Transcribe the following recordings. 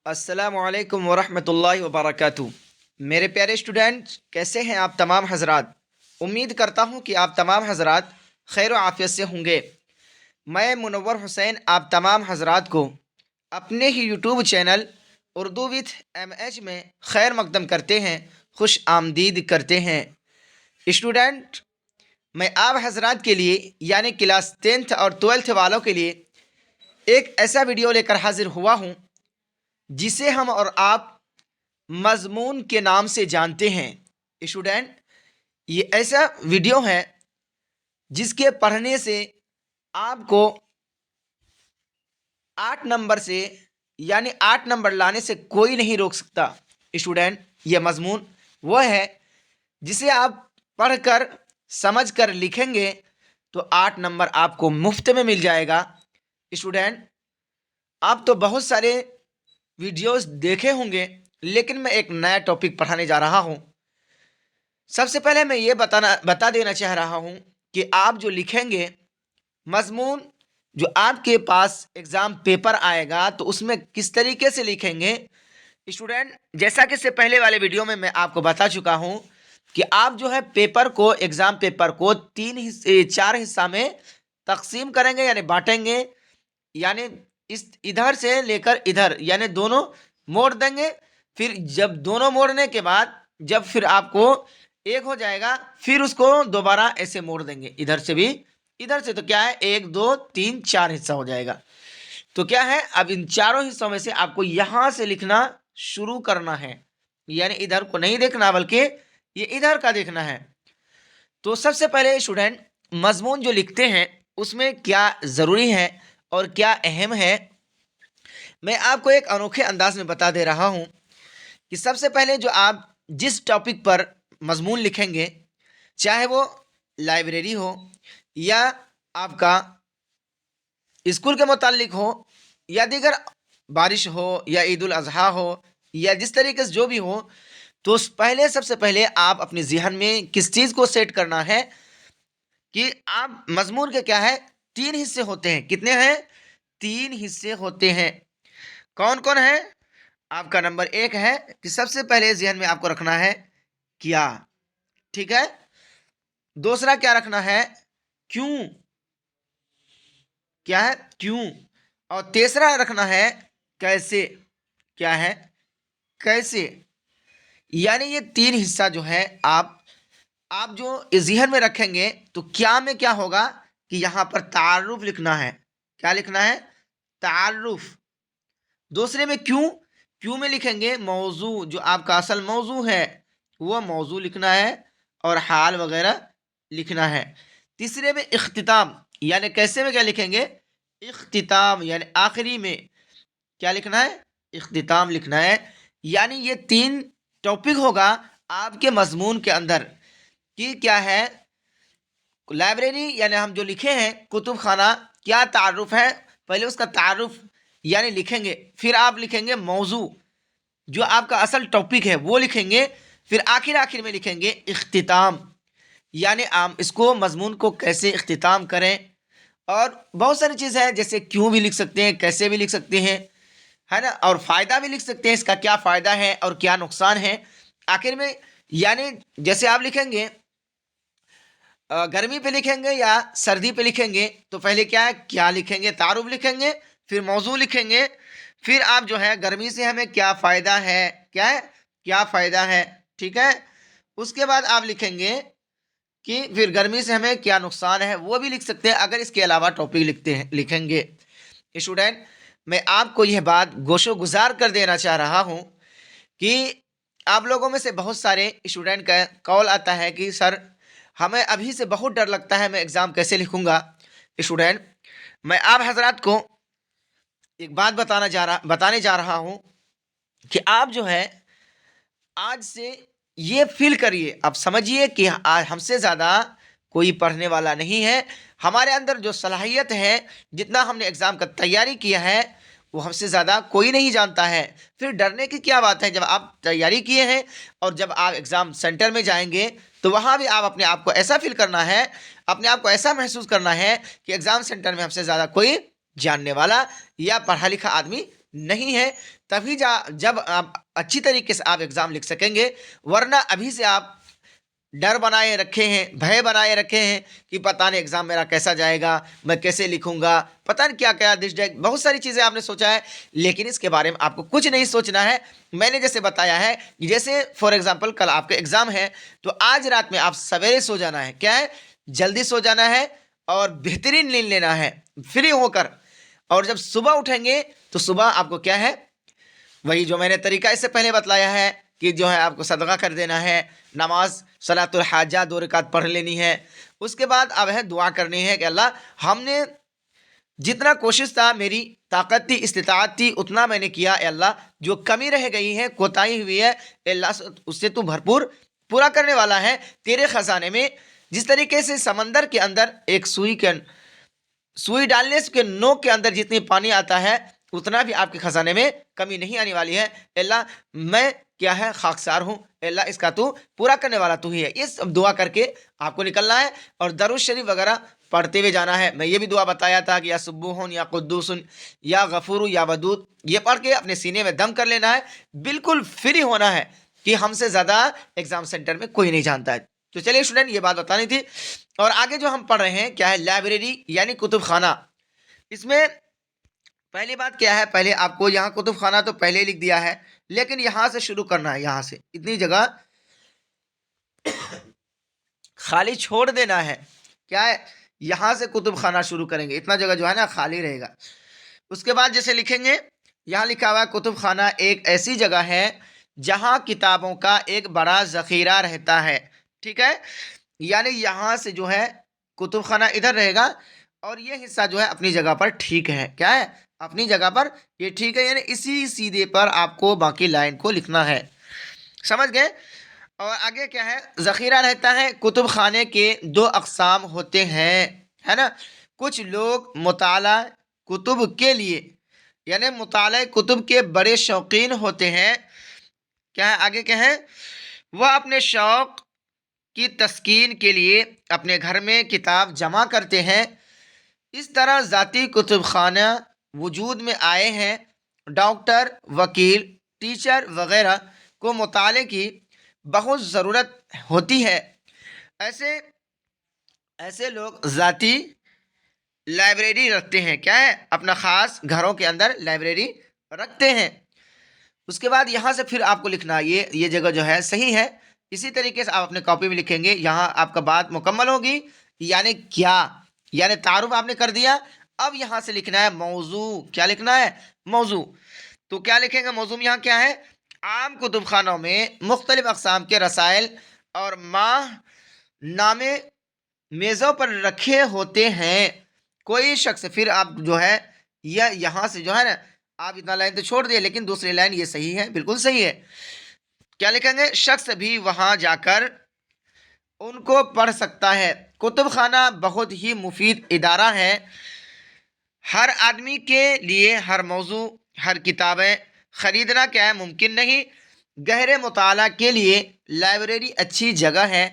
السلام علیکم ورحمۃ اللہ وبرکاتہ۔ میرے پیارے اسٹوڈنٹ، کیسے ہیں آپ تمام حضرات؟ امید کرتا ہوں کہ آپ تمام حضرات خیر و عافیت سے ہوں گے۔ میں منور حسین آپ تمام حضرات کو اپنے ہی YouTube channel Urdu with M H میں خیر مقدم کرتے ہیں، خوش آمدید کرتے ہیں۔ اسٹوڈنٹ، میں آپ حضرات کے لیے یعنی کلاس 10th اور 12th والوں کے لیے ایک ایسا ویڈیو لے کر حاضر ہوا ہوں جسے ہم اور آپ مضمون کے نام سے جانتے ہیں۔ اسٹوڈنٹ، یہ ایسا ویڈیو ہے جس کے پڑھنے سے آپ کو 8 نمبر سے یعنی 8 نمبر لانے سے کوئی نہیں روک سکتا۔ اسٹوڈنٹ، یہ مضمون وہ ہے جسے آپ پڑھ کر سمجھ کر لکھیں گے تو 8 نمبر آپ کو مفت میں مل جائے گا۔ اسٹوڈنٹ، آپ تو بہت سارے ویڈیوز دیکھے ہوں گے، لیکن میں ایک نیا ٹاپک پڑھانے جا رہا ہوں۔ سب سے پہلے میں یہ بتا دینا چاہ رہا ہوں کہ آپ جو لکھیں گے مضمون، جو آپ کے پاس ایگزام پیپر آئے گا تو اس میں کس طریقے سے لکھیں گے۔ اسٹوڈنٹ، جیسا کہ اس سے پہلے والے ویڈیو میں آپ کو بتا چکا ہوں کہ آپ جو ہے ایگزام پیپر کو 4 حصہ میں تقسیم کریں گے، یعنی بانٹیں گے، یعنی ادھر سے لے کر ادھر، یعنی دونوں موڑ دیں گے۔ پھر جب دونوں موڑنے کے بعد جب پھر آپ کو ایک ہو جائے گا، پھر اس کو دوبارہ ایسے موڑ دیں گے، ادھر سے بھی ادھر سے، تو کیا ہے 1 2 3 4 حصہ ہو جائے گا۔ تو کیا ہے، اب ان چاروں حصوں میں سے آپ کو یہاں سے لکھنا شروع کرنا ہے، یعنی ادھر کو نہیں دیکھنا بلکہ یہ ادھر کا دیکھنا ہے۔ تو سب سے پہلے اسٹوڈنٹ، مضمون جو لکھتے ہیں اس میں کیا ضروری ہے اور کیا اہم ہے، میں آپ کو ایک انوکھے انداز میں بتا دے رہا ہوں کہ سب سے پہلے جو آپ جس ٹاپک پر مضمون لکھیں گے، چاہے وہ لائبریری ہو یا آپ کا اسکول کے متعلق ہو یا دیگر بارش ہو یا عید الاضحیٰ ہو یا جس طریقے سے جو بھی ہو، تو سب سے پہلے آپ اپنے ذہن میں کس چیز کو سیٹ کرنا ہے کہ آپ مضمون کے کیا ہے 3 حصے ہوتے ہیں۔ کتنے ہیں؟ 3 حصے ہوتے ہیں۔ کون کون ہے؟ آپ کا نمبر 1 ہے کہ سب سے پہلے ذہن میں آپ کو رکھنا ہے کیا، ٹھیک ہے۔ دوسرا کیا رکھنا ہے؟ کیوں، کیا ہے؟ کیوں۔ اور تیسرا رکھنا ہے کیسے، کیا ہے؟ کیسے۔ یعنی یہ 3 حصہ جو ہے آپ جو ذہن میں رکھیں گے تو کیا میں کیا ہوگا کہ یہاں پر تعارف لکھنا ہے۔ کیا لکھنا ہے؟ تعارف۔ دوسرے میں کیوں میں لکھیں گے موضوع، جو آپ کا اصل موضوع ہے وہ موضوع لکھنا ہے اور حال وغیرہ لکھنا ہے۔ تیسرے میں اختتام، یعنی کیسے میں کیا لکھیں گے؟ اختتام، یعنی آخری میں کیا لکھنا ہے؟ اختتام لکھنا ہے۔ یعنی یہ 3 ٹاپک ہوگا آپ کے مضمون کے اندر کہ کیا ہے لائبریری، یعنی ہم جو لکھے ہیں کتب خانہ، کیا تعارف ہے، پہلے اس کا تعارف یعنی لکھیں گے، پھر آپ لکھیں گے موضوع جو آپ کا اصل ٹاپک ہے وہ لکھیں گے، پھر آخر میں لکھیں گے اختتام، یعنی آپ اس کو مضمون کو کیسے اختتام کریں۔ اور بہت ساری چیز ہے، جیسے کیوں بھی لکھ سکتے ہیں، کیسے بھی لکھ سکتے ہیں، ہے نا، اور فائدہ بھی لکھ سکتے ہیں، اس کا کیا فائدہ ہے اور کیا نقصان ہے آخر میں۔ یعنی جیسے آپ لکھیں گے گرمی پہ لکھیں گے یا سردی پہ لکھیں گے تو پہلے کیا لکھیں گے؟ تعارف لکھیں گے، پھر موضوع لکھیں گے، پھر آپ جو ہے گرمی سے ہمیں کیا فائدہ ہے، کیا فائدہ ہے، ٹھیک ہے۔ اس کے بعد آپ لکھیں گے کہ پھر گرمی سے ہمیں کیا نقصان ہے، وہ بھی لکھ سکتے ہیں اگر اس کے علاوہ ٹاپک لکھیں گے۔ اسٹوڈنٹ، میں آپ کو یہ بات گوش و گزار کر دینا چاہ رہا ہوں کہ آپ لوگوں میں سے بہت سارے اسٹوڈنٹ کا کال آتا ہے کہ سر ہمیں ابھی سے بہت ڈر لگتا ہے، میں ایگزام کیسے لکھوں گا۔ اسٹوڈنٹ، میں آپ حضرات کو ایک بات بتانے جا رہا ہوں کہ آپ جو ہے آج سے یہ فیل کریے، آپ سمجھیے کہ ہم سے زیادہ کوئی پڑھنے والا نہیں ہے۔ ہمارے اندر جو صلاحیت ہے، جتنا ہم نے ایگزام کا تیاری کیا ہے وہ ہم سے زیادہ کوئی نہیں جانتا ہے۔ پھر ڈرنے کی کیا بات ہے؟ جب آپ تیاری کیے ہیں اور جب آپ ایگزام سینٹر میں جائیں گے تو وہاں بھی آپ اپنے آپ کو ایسا فیل کرنا ہے، اپنے آپ کو ایسا محسوس کرنا ہے کہ ایگزام سینٹر میں ہم سے زیادہ کوئی جاننے والا یا پڑھا لکھا آدمی نہیں ہے, تبھی جب آپ اچھی طریقے سے آپ ایگزام لکھ سکیں گے. ورنہ ابھی سے آپ ڈر بنائے رکھے ہیں, بھے بنائے رکھے ہیں کہ پتہ نہیں ایگزام میرا کیسا جائے گا, میں کیسے لکھوں گا, پتہ نہیں کیا کیا دس ڈیک, بہت ساری چیزیں آپ نے سوچا ہے. لیکن اس کے بارے میں آپ کو کچھ نہیں سوچنا ہے. میں نے جیسے بتایا ہے, جیسے فار ایگزامپل کل آپ کا ایگزام ہے, تو آج رات میں آپ سویرے سو جانا ہے. کیا ہے, جلدی سو جانا ہے اور بہترین نیند لینا ہے فری ہو کر. اور جب صبح اٹھیں گے تو صبح آپ کو کیا ہے, وہی جو میں نے طریقہ اس سے پہلے بتلایا ہے کہ جو ہے آپ کو صدقہ کر دینا ہے, نماز صلاۃ الحاجہ 2 رکعت پڑھ لینی ہے. اس کے بعد اب ہے دعا کرنی ہے کہ اللہ, ہم نے جتنا کوشش تھا, میری طاقت تھی, استطاعت تھی, اتنا میں نے کیا. اے اللہ, جو کمی رہ گئی ہے, کوتاہی ہوئی ہے, اے اللہ اس سے تو بھرپور پورا کرنے والا ہے. تیرے خزانے میں جس طریقے سے سمندر کے اندر ایک سوئی ڈالنے کے نوک کے اندر جتنی پانی آتا ہے, اتنا بھی آپ کے خزانے میں کمی نہیں آنے والی ہے. اے اللہ, میں کیا ہے, خاکسار ہوں. اے اللہ, اس کا تو پورا کرنے والا تو ہی ہے. یہ سب دعا کر کے آپ کو نکلنا ہے اور درود شریف وغیرہ پڑھتے ہوئے جانا ہے. میں یہ بھی دعا بتایا تھا کہ یا سبوحن یا قدوس یا غفور یا ودود, یہ پڑھ کے اپنے سینے میں دم کر لینا ہے. بالکل فری ہونا ہے کہ ہم سے زیادہ ایگزام سینٹر میں کوئی نہیں جانتا ہے. تو چلیے اسٹوڈنٹ, یہ بات بتانی تھی. اور آگے جو ہم پڑھ رہے ہیں کیا ہے, لائبریری یعنی کتب خانہ. اس میں پہلی بات کیا ہے, پہلے آپ کو یہاں کتب خانہ تو پہلے لکھ دیا ہے, لیکن یہاں سے شروع کرنا ہے. یہاں سے اتنی جگہ خالی چھوڑ دینا ہے. کیا ہے, یہاں سے کتب خانہ شروع کریں گے, اتنا جگہ جو ہے نا خالی رہے گا. اس کے بعد جیسے لکھیں گے, یہاں لکھا ہوا ہے کتب خانہ ایک ایسی جگہ ہے جہاں کتابوں کا ایک بڑا ذخیرہ رہتا ہے. ٹھیک ہے, یعنی یہاں سے جو ہے کتب خانہ ادھر رہے گا اور یہ حصہ جو ہے اپنی جگہ پر ٹھیک ہے. کیا ہے, اپنی جگہ پر یہ ٹھیک ہے, یعنی اسی سیدھے پر آپ کو باقی لائن کو لکھنا ہے. سمجھ گئے. اور آگے کیا ہے, ذخیرہ رہتا ہے. کتب خانے کے 2 اقسام ہوتے ہیں, ہے نا. کچھ لوگ مطالعہ کتب کے لیے یعنی مطالعہ کتب کے بڑے شوقین ہوتے ہیں. کیا ہے, آگے کیا ہے, وہ اپنے شوق کی تسکین کے لیے اپنے گھر میں کتاب جمع کرتے ہیں. اس طرح ذاتی کتب خانہ وجود میں آئے ہیں. ڈاکٹر, وکیل, ٹیچر وغیرہ کو مطالعے کی بہت ضرورت ہوتی ہے. ایسے لوگ ذاتی لائبریری رکھتے ہیں. کیا ہے, اپنا خاص گھروں کے اندر لائبریری رکھتے ہیں. اس کے بعد یہاں سے پھر آپ کو لکھنا, یہ جگہ جو ہے صحیح ہے. اسی طریقے سے آپ اپنے کاپی میں لکھیں گے. یہاں آپ کا بات مکمل ہوگی, یعنی کیا, یعنی تعارف آپ نے کر دیا. اب یہاں سے لکھنا ہے موضوع. کیا لکھنا ہے, موضوع. تو کیا لکھیں گے, موضوع میں یہاں کیا ہے, عام کتب خانوں میں مختلف اقسام کے رسائل اور ماہ نامے میزوں پر رکھے ہوتے ہیں. کوئی شخص, پھر آپ جو ہے یہاں سے جو ہے نا, آپ اتنا لائن تو چھوڑ دیے, لیکن دوسری لائن یہ صحیح ہے, بالکل صحیح ہے. کیا لکھیں گے, شخص بھی وہاں جا کر ان کو پڑھ سکتا ہے. کتب خانہ بہت ہی مفید ادارہ ہے. ہر آدمی کے لیے ہر موضوع, ہر کتابیں خریدنا کیا ہے, ممکن نہیں. گہرے مطالعہ کے لیے لائبریری اچھی جگہ ہے.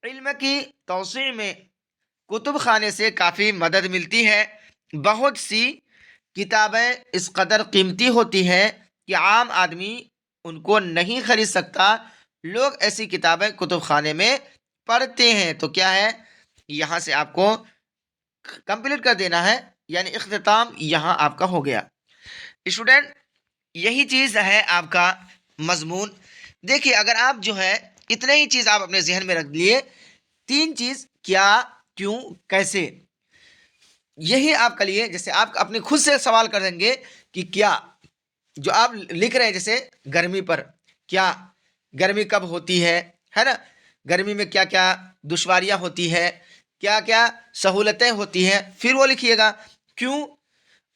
علم کی توسیع میں کتب خانے سے کافی مدد ملتی ہے. بہت سی کتابیں اس قدر قیمتی ہوتی ہیں کہ عام آدمی ان کو نہیں خرید سکتا. لوگ ایسی کتابیں کتب خانے میں پڑھتے ہیں. تو کیا ہے, یہاں سے آپ کو کمپلیٹ کر دینا ہے, یعنی اختتام یہاں آپ کا ہو گیا. اسٹوڈنٹ, یہی چیز ہے آپ کا مضمون. دیکھیے, اگر آپ جو ہے اتنے ہی چیز آپ اپنے ذہن میں رکھ لیے, 3 چیز, کیا, کیوں, کیسے, یہی آپ کے لیے, جیسے آپ اپنے خود سے سوال کر دیں گے کہ کیا, جو آپ لکھ رہے ہیں, جیسے گرمی پر, کیا گرمی کب ہوتی ہے نا, گرمی میں کیا کیا دشواریاں ہوتی ہے, کیا کیا سہولتیں ہوتی ہیں, پھر وہ لکھیے گا. کیوں,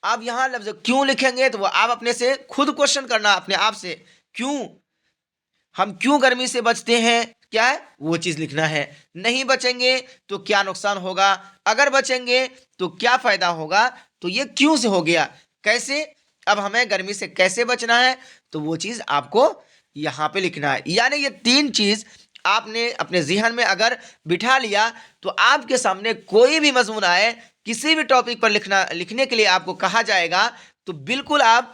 آپ یہاں لفظ کیوں لکھیں گے تو وہ آپ اپنے سے خود کوشچن کرنا اپنے آپ سے, کیوں, ہم کیوں گرمی سے بچتے ہیں, کیا ہے وہ چیز لکھنا ہے. نہیں بچیں گے تو کیا نقصان ہوگا, اگر بچیں گے تو کیا فائدہ ہوگا. تو یہ کیوں سے ہو گیا. کیسے, اب ہمیں گرمی سے کیسے بچنا ہے, تو وہ چیز آپ کو یہاں پہ لکھنا ہے. یعنی یہ 3 چیز آپ نے اپنے ذہن میں اگر بٹھا لیا تو آپ کے سامنے کوئی بھی مضمون آئے, کسی بھی ٹاپک پر لکھنے کے لیے آپ کو کہا جائے گا, تو بالکل آپ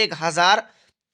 1000